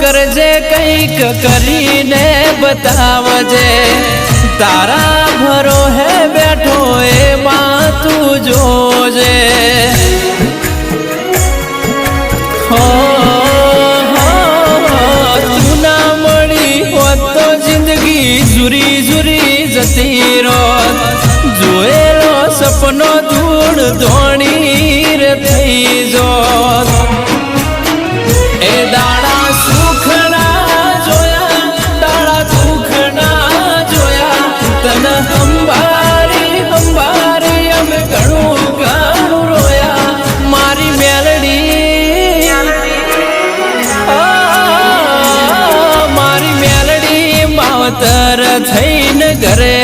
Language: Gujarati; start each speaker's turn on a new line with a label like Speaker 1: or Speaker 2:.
Speaker 1: કરજે કંઈક કરીને બતાવજે તારા ભરો હે બેઠો એમાં તું જોજે હો તું ના મળી હોત તો જિંદગી જુરી જુરી જતી રોત જોયેલો સપનો ધૂળ ધોણી રે થઈ જોત એ દાડા સુખના જોયા દાડા દુખના જોયા તને હંભારી હંભારી અમે ઘણું ઘણું રોયા મારી મેલડી મારી મેલડી માવતર થઈને ઘરે